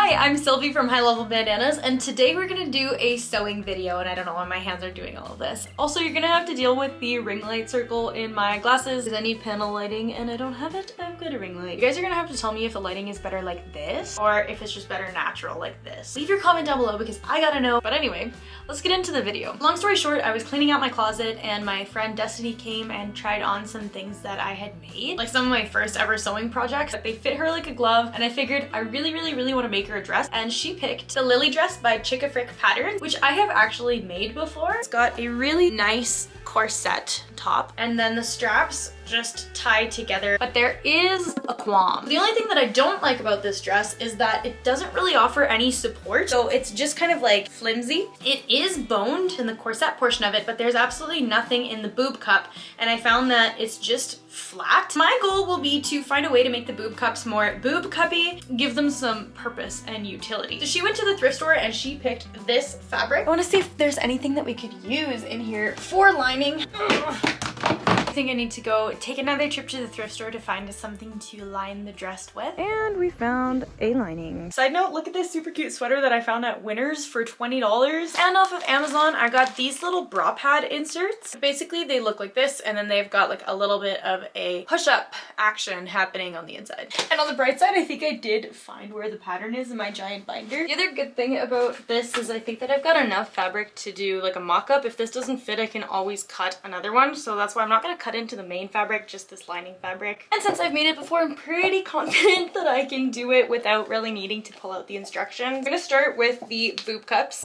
Hi, I'm Sylvie from High Level Bandanas, and today we're gonna do a sewing video, and I don't know why my hands are doing all of this. Also, you're gonna have to deal with the ring light circle in my glasses because I need panel lighting and I don't have it. I've got a ring light. You guys are gonna have to tell me if the lighting is better like this or if it's just better natural like this. Leave your comment down below because I gotta know. But anyway, let's get into the video. Long story short, I was cleaning out my closet and my friend Destiny came and tried on some things that I had made, like some of my first ever sewing projects. They fit her like a glove, and I figured I really want to make her a dress, and she picked the Lily dress by Chica Frick Patterns, which I have actually made before. It's got a really nice corset top, and then the straps just tied together, but there is a qualm. The only thing that I don't like about this dress is that it doesn't really offer any support, so it's just kind of like flimsy. It is boned in the corset portion of it, but there's absolutely nothing in the boob cup, and I found that it's just flat. My goal will be to find a way to make the boob cups more boob cuppy, give them some purpose and utility. So she went to the thrift store and she picked this fabric. I want to see if there's anything that we could use in here for lining. I think I need to go take another trip to the thrift store to find something to line the dress with. And we found a lining. Side note, look at this super cute sweater that I found at Winners for $20. And off of Amazon, I got these little bra pad inserts. Basically, they look like this, and then they've got like a little bit of a push-up action happening on the inside. And on the bright side, I think I did find where the pattern is in my giant binder. The other good thing about this is I think that I've got enough fabric to do like a mock-up. If this doesn't fit, I can always cut another one. So that's why I'm not gonna cut into the main fabric, just this lining fabric. And since I've made it before, I'm pretty confident that I can do it without really needing to pull out the instructions. I'm gonna start with the boob cups.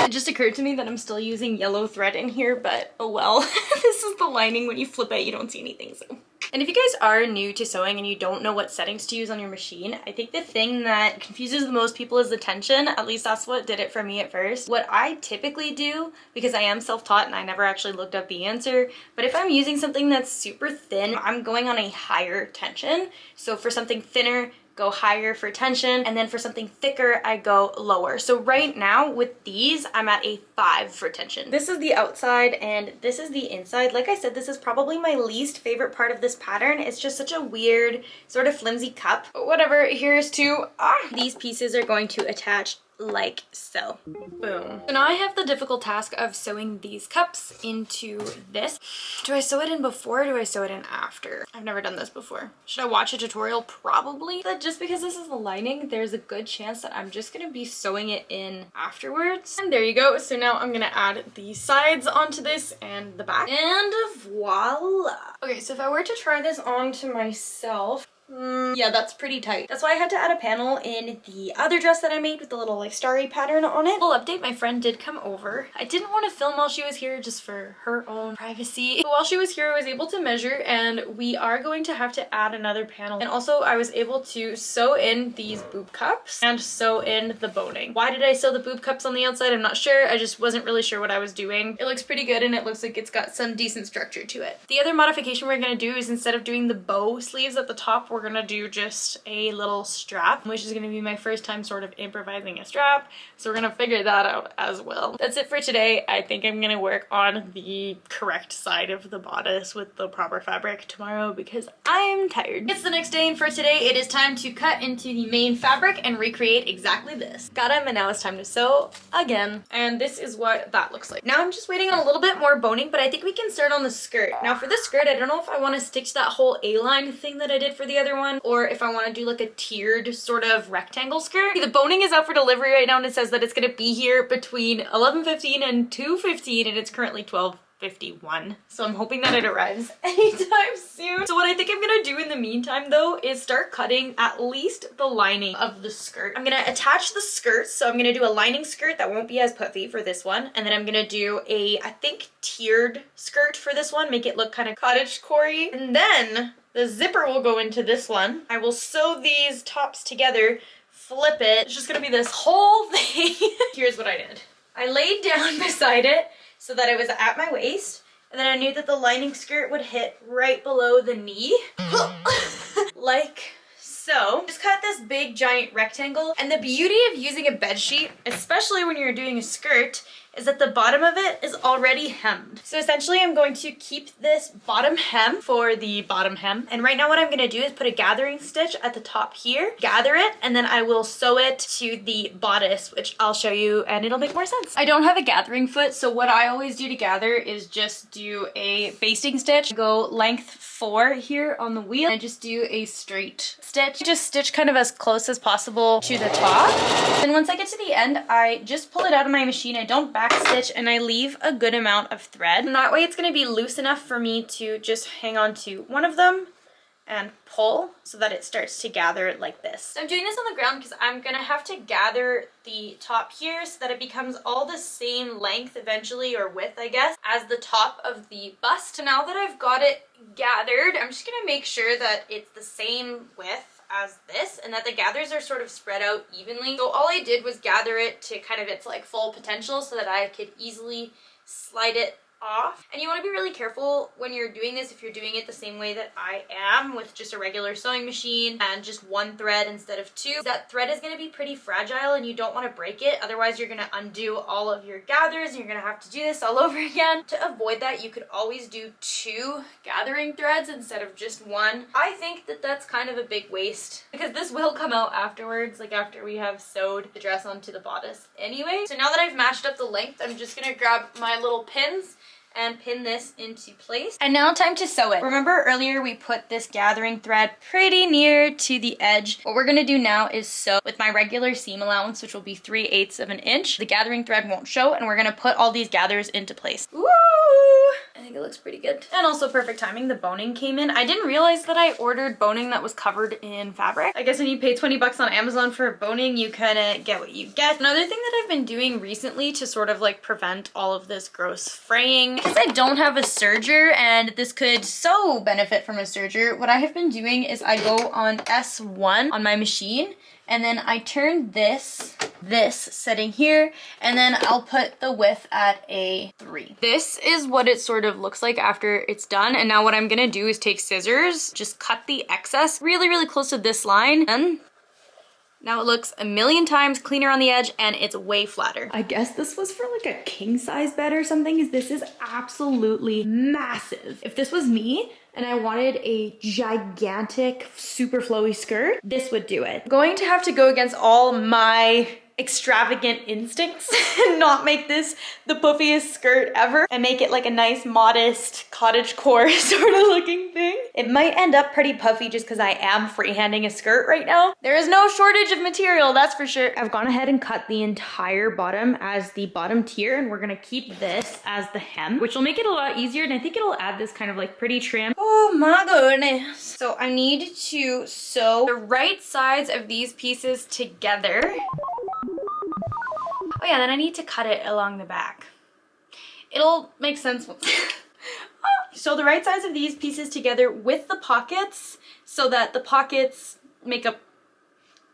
It just occurred to me that I'm still using yellow thread in here, but oh well. This is the lining. When you flip it, you don't see anything, so. And if you guys are new to sewing and you don't know what settings to use on your machine, I think the thing that confuses the most people is the tension. At least that's what did it for me at first. What I typically do, because I am self-taught and I never actually looked up the answer, but if I'm using something that's super thin, I'm going on a higher tension. So for something thinner, go higher for tension, and then for something thicker, I go lower. So right now with these, I'm at a 5 for tension. This is the outside and this is the inside. Like I said, this is probably my least favorite part of this pattern. It's just such a weird, sort of flimsy cup. But whatever, here's to, these pieces are going to attach like so. Boom. So now I have the difficult task of sewing these cups into this. Do I sew it in before or do I sew it in after? I've never done this before. Should I watch a tutorial? Probably. But just because this is the lining, there's a good chance that I'm just gonna be sewing it in afterwards. And there you go. So now I'm gonna add the sides onto this and the back. And voila. Okay, so if I were to try this onto myself, yeah, that's pretty tight. That's why I had to add a panel in the other dress that I made with the little like starry pattern on it. Full update, my friend did come over. I didn't want to film while she was here just for her own privacy. But while she was here, I was able to measure and we are going to have to add another panel. And also I was able to sew in these boob cups and sew in the boning. Why did I sew the boob cups on the outside? I'm not sure. I just wasn't really sure what I was doing. It looks pretty good and it looks like it's got some decent structure to it. The other modification we're gonna do is instead of doing the bow sleeves at the top, we're gonna do just a little strap, which is gonna be my first time sort of improvising a strap. So we're gonna figure that out as well. That's it for today. I think I'm gonna work on the correct side of the bodice with the proper fabric tomorrow because I'm tired. It's the next day and for today it is time to cut into the main fabric and recreate exactly this. Got him and now it's time to sew again. And this is what that looks like. Now I'm just waiting on a little bit more boning, but I think we can start on the skirt. Now for this skirt, I don't know if I want to stitch that whole A-line thing that I did for the other one, or if I want to do like a tiered sort of rectangle skirt. The boning is out for delivery right now and it says that it's going to be here between 11:15 and 2:15 and it's currently 12:51. So I'm hoping that it arrives anytime soon. So what I think I'm gonna do in the meantime though is start cutting at least the lining of the skirt. I'm gonna attach the skirt, so I'm gonna do a lining skirt that won't be as puffy for this one, and then I'm gonna do a, I think, tiered skirt for this one, make it look kind of cottagecore-y, and then the zipper will go into this one. I will sew these tops together, flip it. It's just gonna be this whole thing. Here's what I did. I laid down beside it so that it was at my waist, and then I knew that the lining skirt would hit right below the knee. Like so. Just cut this big giant rectangle, and the beauty of using a bed sheet, especially when you're doing a skirt, is that the bottom of it is already hemmed. So essentially I'm going to keep this bottom hem for the bottom hem. And right now what I'm gonna do is put a gathering stitch at the top here, gather it, and then I will sew it to the bodice, which I'll show you and it'll make more sense. I don't have a gathering foot, so what I always do to gather is just do a basting stitch, go length 4 here on the wheel, and just do a straight stitch. Just stitch kind of as close as possible to the top. And once I get to the end, I just pull it out of my machine. I don't back stitch and I leave a good amount of thread. And that way it's gonna be loose enough for me to just hang on to one of them and pull so that it starts to gather like this. So I'm doing this on the ground because I'm gonna have to gather the top here so that it becomes all the same length eventually, or width I guess, as the top of the bust. So now that I've got it gathered, I'm just gonna make sure that it's the same width as this and that the gathers are sort of spread out evenly. So all I did was gather it to kind of its like full potential so that I could easily slide it off. And you want to be really careful when you're doing this if you're doing it the same way that I am, with just a regular sewing machine and just one thread instead of two. That thread is going to be pretty fragile and you don't want to break it, otherwise you're going to undo all of your gathers and you're going to have to do this all over again. To avoid that, you could always do 2 gathering threads instead of just 1. I think that that's kind of a big waste because this will come out afterwards, like after we have sewed the dress onto the bodice anyway. So now that I've matched up the length, I'm just going to grab my little pins and pin this into place. And now time to sew it. Remember earlier we put this gathering thread pretty near to the edge. What we're gonna do now is sew with my regular seam allowance, which will be 3/8 of an inch. The gathering thread won't show, and we're gonna put all these gathers into place. Woo! I think it looks pretty good. And also perfect timing, the boning came in. I didn't realize that I ordered boning that was covered in fabric. I guess when you pay 20 bucks on Amazon for boning, you kind of get what you get. Another thing that I've been doing recently to sort of like prevent all of this gross fraying, because I don't have a serger and this could so benefit from a serger, what I have been doing is I go on S1 on my machine and then I turn this setting here, and then I'll put the width at a 3. This is what it sort of looks like after it's done. And now what I'm gonna do is take scissors, just cut the excess really, really close to this line, and now it looks a million times cleaner on the edge and it's way flatter. I guess this was for like a king size bed or something, because this is absolutely massive. If this was me and I wanted a gigantic, super flowy skirt, this would do it. I'm going to have to go against all my extravagant instincts and not make this the puffiest skirt ever and make it like a nice modest cottagecore sort of looking thing. It might end up pretty puffy just because I am freehanding a skirt right now. There is no shortage of material, that's for sure. I've gone ahead and cut the entire bottom as the bottom tier, and we're gonna keep this as the hem, which will make it a lot easier, and I think it'll add this kind of like pretty trim. Oh my goodness. So I need to sew the right sides of these pieces together. Oh yeah, then I need to cut it along the back. It'll make sense. So the right sides of these pieces together with the pockets so that the pockets make a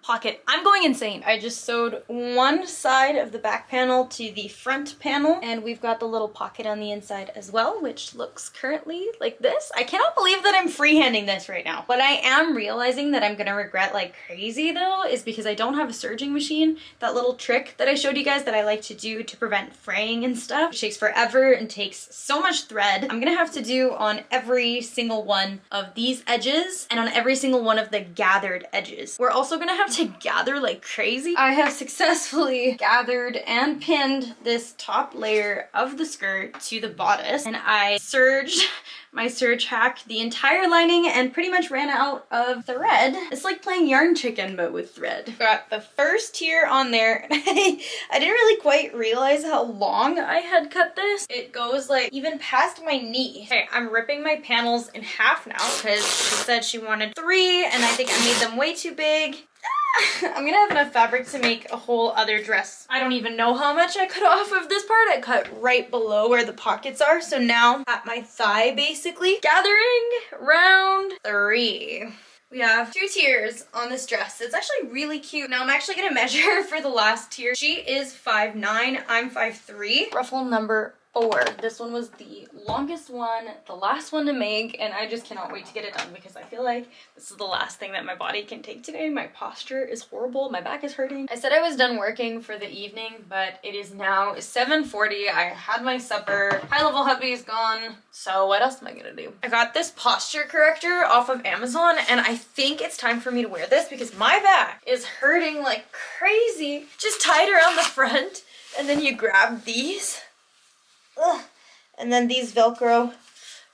pocket. I'm going insane. I just sewed one side of the back panel to the front panel, and we've got the little pocket on the inside as well, which looks currently like this. I cannot believe that I'm freehanding this right now. What I am realizing that I'm gonna regret like crazy though is because I don't have a serging machine. That little trick that I showed you guys that I like to do to prevent fraying and stuff, which takes forever and takes so much thread, I'm gonna have to do on every single one of these edges and on every single one of the gathered edges. We're also gonna have to gather like crazy. I have successfully gathered and pinned this top layer of the skirt to the bodice, and I serged my serge hack the entire lining and pretty much ran out of thread. It's like playing yarn chicken but with thread. Got the first tier on there. I didn't really quite realize how long I had cut this. It goes like even past my knee. Okay, I'm ripping my panels in half now because she said she wanted 3 and I think I made them way too big. I'm gonna have enough fabric to make a whole other dress. I don't even know how much I cut off of this part. I cut right below where the pockets are. So now at my thigh basically. Gathering round 3. We have 2 tiers on this dress. It's actually really cute. Now I'm actually gonna measure for the last tier. She is 5'9", I'm 5'3". Ruffle number 4. This one was the longest one, the last one to make, and I just cannot wait to get it done because I feel like this is the last thing that my body can take today. My posture is horrible. My back is hurting. I said I was done working for the evening, but it is now 7:40. I had my supper. High level hubby is gone. So what else am I gonna do? I got this posture corrector off of Amazon, and I think it's time for me to wear this because my back is hurting like crazy. Just tie it around the front, and then you grab these. Ugh. And then these Velcro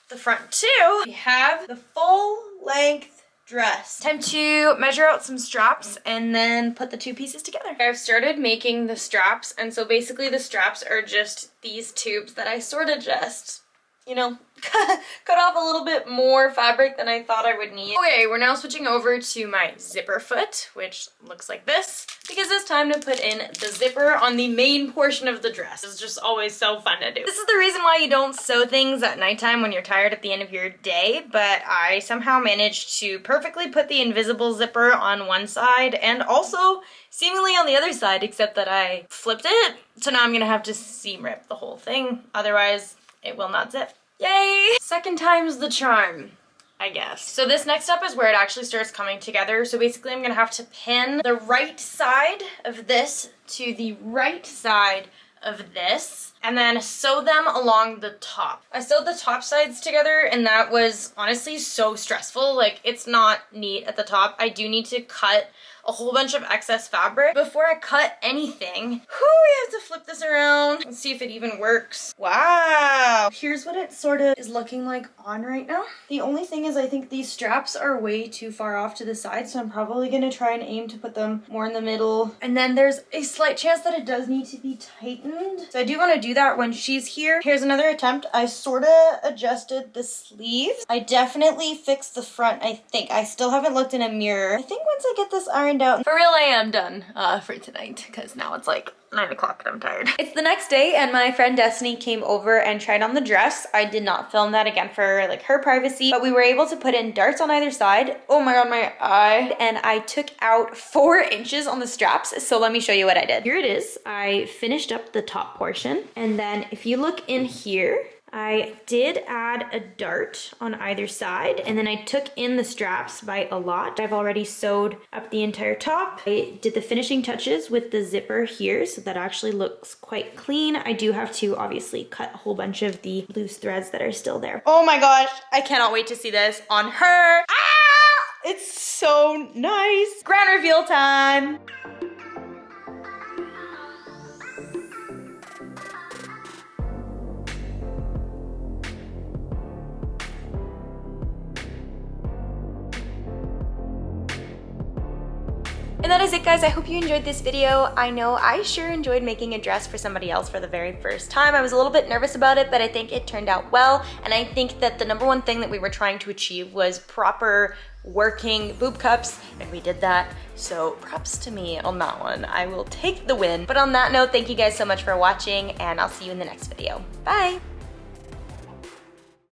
the front too. We have the full length dress. Time to measure out some straps and then put the two pieces together. I've started making the straps, and so basically the straps are just these tubes that I sort of just, you know, cut off a little bit more fabric than I thought I would need. Okay, we're now switching over to my zipper foot, which looks like this, because it's time to put in the zipper on the main portion of the dress. It's just always so fun to do. This is the reason why you don't sew things at nighttime when you're tired at the end of your day, but I somehow managed to perfectly put the invisible zipper on one side and also seemingly on the other side, except that I flipped it. So now I'm gonna have to seam rip the whole thing, otherwise it will not zip. Yay! Second time's the charm, I guess. So this next step is where it actually starts coming together. So basically I'm gonna have to pin the right side of this to the right side of this and then sew them along the top. I sewed the top sides together and that was honestly so stressful. Like, it's not neat at the top. I do need to cut a whole bunch of excess fabric before I cut anything. We have to flip this around and see if it even works. Wow. Here's what it sort of is looking like on right now. The only thing is I think these straps are way too far off to the side, so I'm probably gonna try and aim to put them more in the middle. And then there's a slight chance that it does need to be tightened. So I do want to do that when she's here. Here's another attempt. I sort of adjusted the sleeves. I definitely fixed the front, I think. I still haven't looked in a mirror. I think once I get this ironed out, for real I am done for tonight, because now it's like 9 o'clock and I'm tired. It's the next day and my friend Destiny came over and tried on the dress. I did not film that again for like her privacy, but we were able to put in darts on either side. Oh my god, my eye. And I took out 4 inches on the straps, so let me show you what I did. Here it is. I finished up the top portion, and then if you look in here, I did add a dart on either side, and then I took in the straps by a lot. I've already sewed up the entire top. I did the finishing touches with the zipper here, so that actually looks quite clean. I do have to obviously cut a whole bunch of the loose threads that are still there. Oh my gosh, I cannot wait to see this on her. Ah! It's so nice. Grand reveal time. And that is it, guys. I hope you enjoyed this video. I know I sure enjoyed making a dress for somebody else for the very first time. I was a little bit nervous about it, but I think it turned out well. And I think that the #1 thing that we were trying to achieve was proper working boob cups, and we did that. So props to me on that one. I will take the win. But on that note, thank you guys so much for watching, and I'll see you in the next video. Bye.